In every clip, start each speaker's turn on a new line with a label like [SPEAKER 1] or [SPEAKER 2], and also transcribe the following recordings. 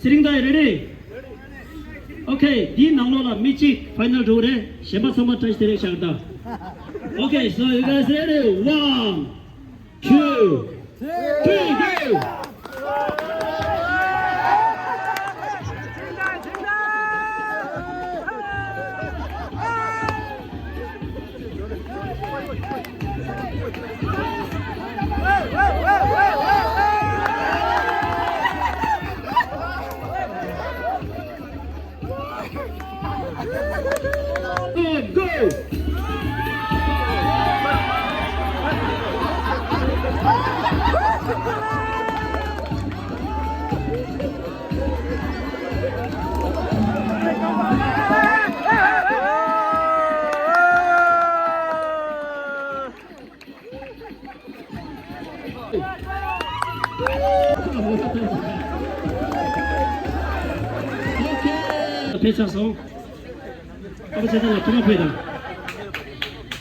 [SPEAKER 1] Siringda ready? Okay, di nanglola michi final tour re shema sama touch tere shagda. Okay, so you guys ready? 1, 2, 3, go! Go! 배차서 아버지 제대로 토마토이다.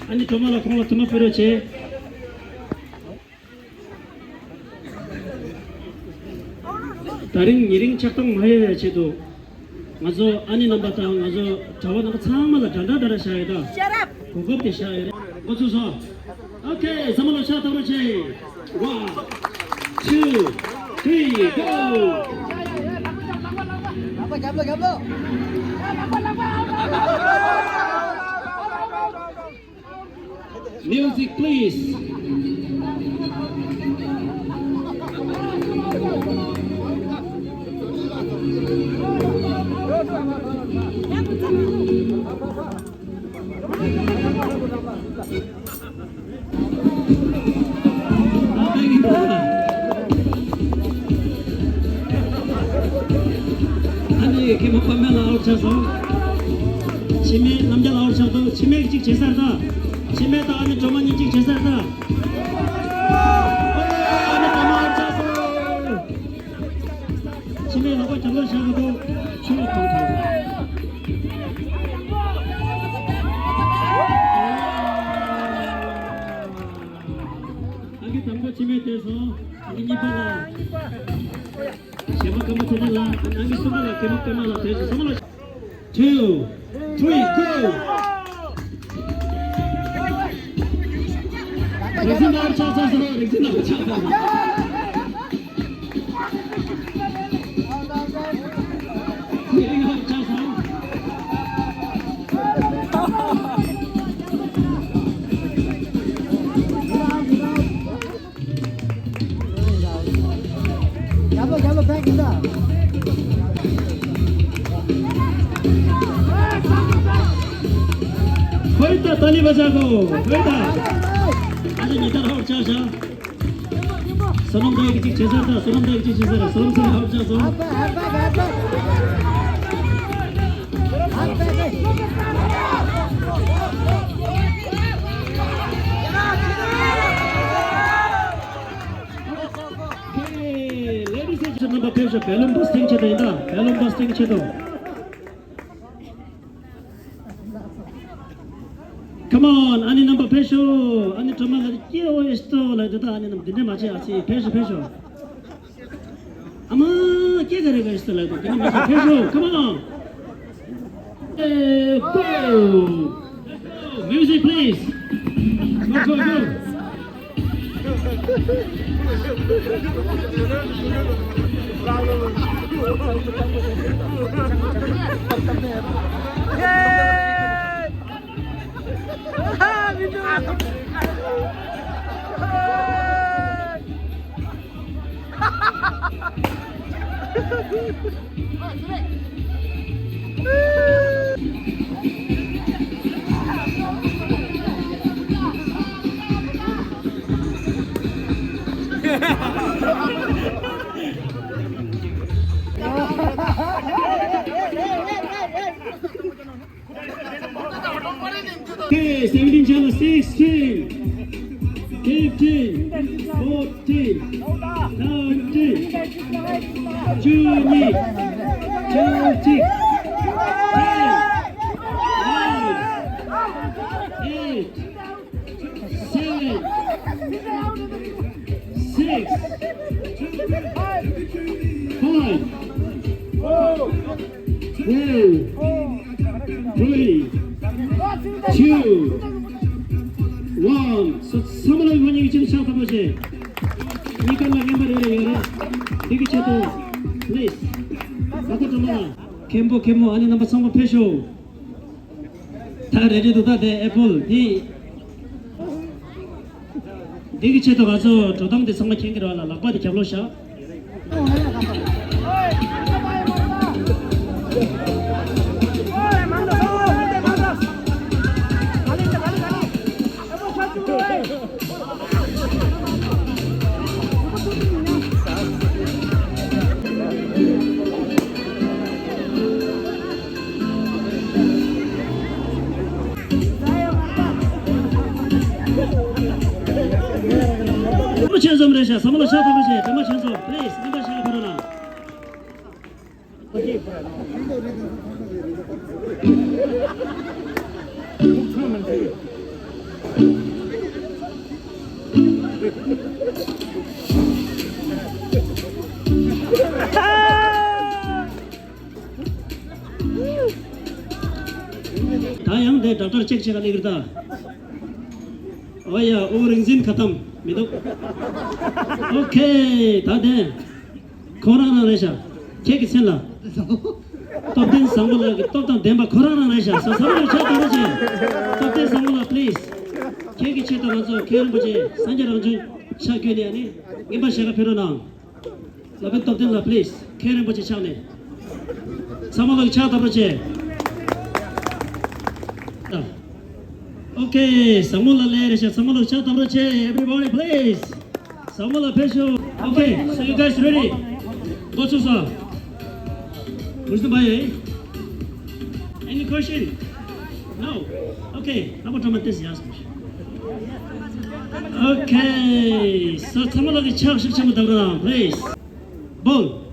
[SPEAKER 1] 아니 토마토로 제 다른 이링 착동 마해 제도 맞아 아니 넘바타 맞아 저번에 참마다 단다다라 샤이다 고급게 샤이다 어서서 오케이 삼월로 샷 오르지 1, 2, 3 go
[SPEAKER 2] Gablo.
[SPEAKER 1] Music please. 아니 김옥관면 나오셔서 치매 남자 나오셔도 치매 일찍 제살다 치매 다음에 조만 일찍 제살다 아니 나오셔서 치매 나고 잡으셔도 추억 통통 아기 담고 치매 돼서 이니파가 제발 그만 쳐달라. 안기 수마가 개목 때마다 돼서 성을 2, 3, go. 렉슨 나올 차서서 렉슨 나올 차서. 렉슨 나올 차서.
[SPEAKER 2] Gablo, back it up.
[SPEAKER 1] 거기다 떨리 보자고. 거기다. 아니 이따라 하고 차서. 선험도 일찍 제살다. 선험도 일찍 제살다. 선험도 하고 차서. 넘버 페이저 벨룬 버스팅 체도이다. 벨룬 버스팅 체도. Come on, 아니 넘버 페이저. 아니 정말 끼어 있어. 라이드다 아니 넘 근데 맞지 아시 페이저. 아마 끼가래가 있어 라이드. 근데 맞지 페이저. Come on. Go. Music please. Go. Okay, 17 channel 16, 15, 14, 19, 20, 20, 10, 9, 8, 7, 6, 5, 사물의 번역이 지금 시작하고지 이깔라 gembar이래 디기체도 플레이스 아까잖아 겜보 아니 넘버 성공 페쇼 다 레디도다 대 애플 디기체도 가서 조당대 성공 챙기러 와라 락바디 잡로샤 천점 레샤 사물로 샤도르시 정말 천점 플레이스 넘버 샤 바로나 다양대 doctor check check नहीं करता ओया ओवरिंजिन खत्म मिदो ओके 다들 코로나 내셔 चेक सेला तो दिन संगला तो देंबा 코로나 내셔 서서를 쳐 떨어지 तो संगला प्लीज चेक चेक 떨어져 केर बजे संजय 좀 차게니 아니 이봐 제가 필요나 लबे तो दिन ला प्लीज केर बजे 차네 संगला 차 떨어지 Okay, Samula Lerisha, Samula Chatamrache, everybody please. Samula Pesho. Okay, so you guys ready? What's this up? Who's the buyer? Any question? No? Okay, how about this? Okay, so Samula Chak Shiksham, please. Ball.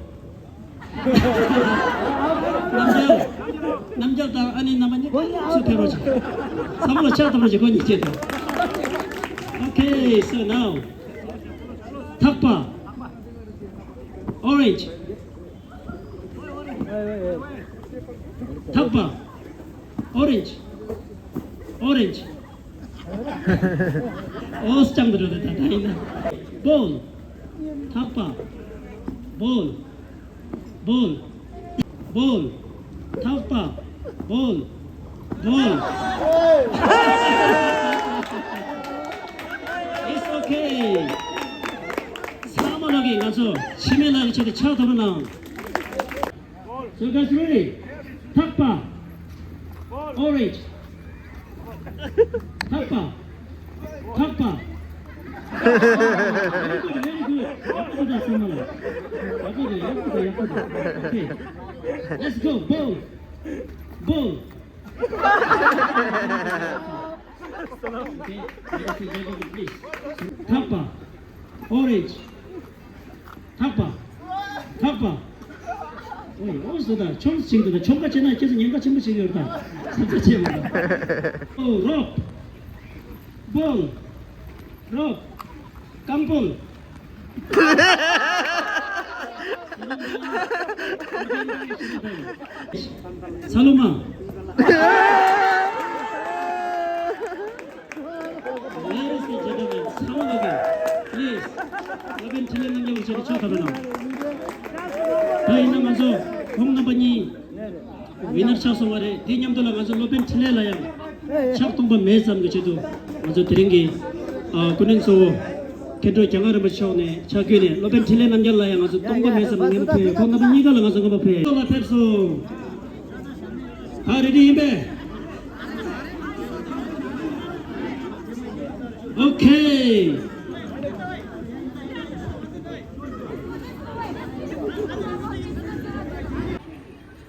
[SPEAKER 1] 남자다 아닌 남았니? 수태로지. 사물로 차다로지 건 이제도. Okay, so now. 탁바. Orange. 탁바. Orange. Orange. 오스장 들어다 다 있나. Ball. 탁바. Ball. Ball. Ball. 탁바. Ball. Ball. It's okay. 사물하게 가서 치매나게 쳐도 차 들어나. So guys ready? 탁바. Orange. 탁바. 탁바. Very good. 예쁘다 사물. 예쁘다. Okay. Let's go. Ball. Ball. Okay, please. 탁바, orange. 탁바, 탁바. 오이, 어디서다? 처음 친구들, 처음같이 나 계속 연같이 뭐 친구들다. 삼자체 뭐다. 오, rope, ball, rope, 깡볼. 살로마. Ladies and gentlemen, 사랑하게, please. 여긴 틀리는 경우 저리 쳐다보나. 다 있는 가서 홍나번이 위너샤서 말에 대념도라 가서 로벤 틀려라야. 착동번 매삼 그 저도 먼저 드린 게 군행소. 걔도 장아를 붙여오네. 자기네 로벤 틀려 남겨라야 가서 동반해서 먹는 거 홍나번 이가라 가서 거 봐. 또 탭소. ready 힘에. Okay.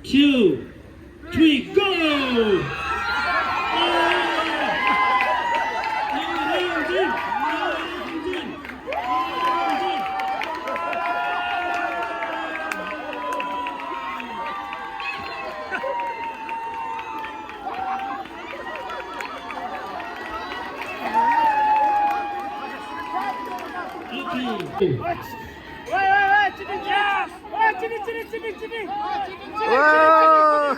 [SPEAKER 1] 2, 3, go!
[SPEAKER 3] 왜, 찌릿, 찌릿! 와.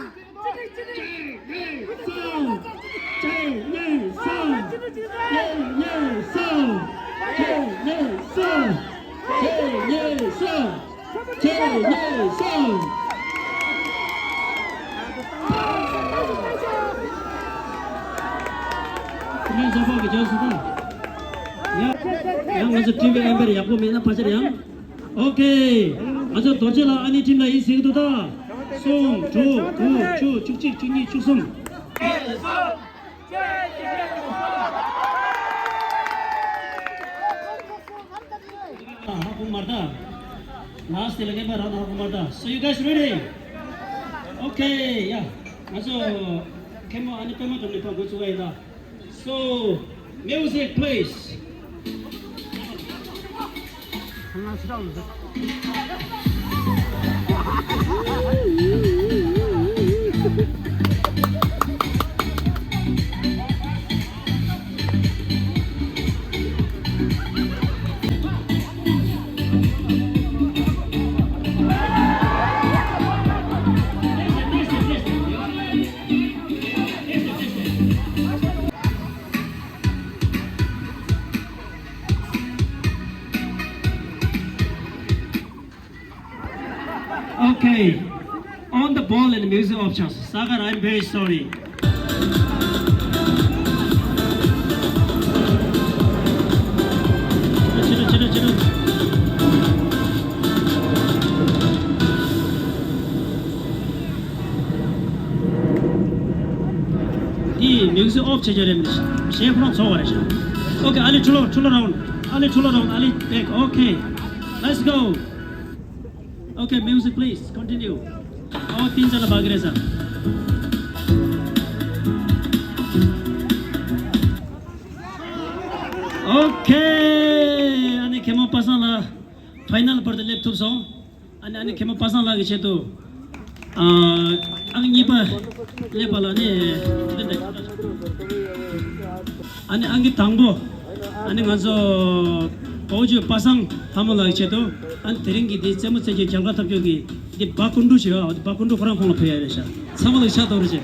[SPEAKER 1] Yang masuk tim ember ya, aku mana pacar yang? Oke, aja dojelah ani tim lah isi itu dah. Sung, chu, cukcik, cunyi, cusum. Aku marda. Last lagi baru aku marda. So you guys ready? Okay, ya. Masuk. Kemo ani kemo tu ni pun kucu dah. So music please. Okay, on the ball and music options. Sagar, I'm very sorry. Chill. 이 music off 체절입니다. 셰프랑 소가래죠. Okay, Ali chulo round. Ali back. Okay, let's go. Okay, music please, continue. Oh, तीन जना भाग रहे sir. Okay, ani kemo pasang lah final per the laptop song. Ani kemo pasang lagi cetu. Ang nyipa lepa lah ni. Ani anggi tangbo. Ani ngazo Ojo pasang hamal lagi cetu, an teringi di cemu saja jangka tapi yogi di bakundu sih, bakundu orang pun lebih ada sih, sama lagi satu orang sih.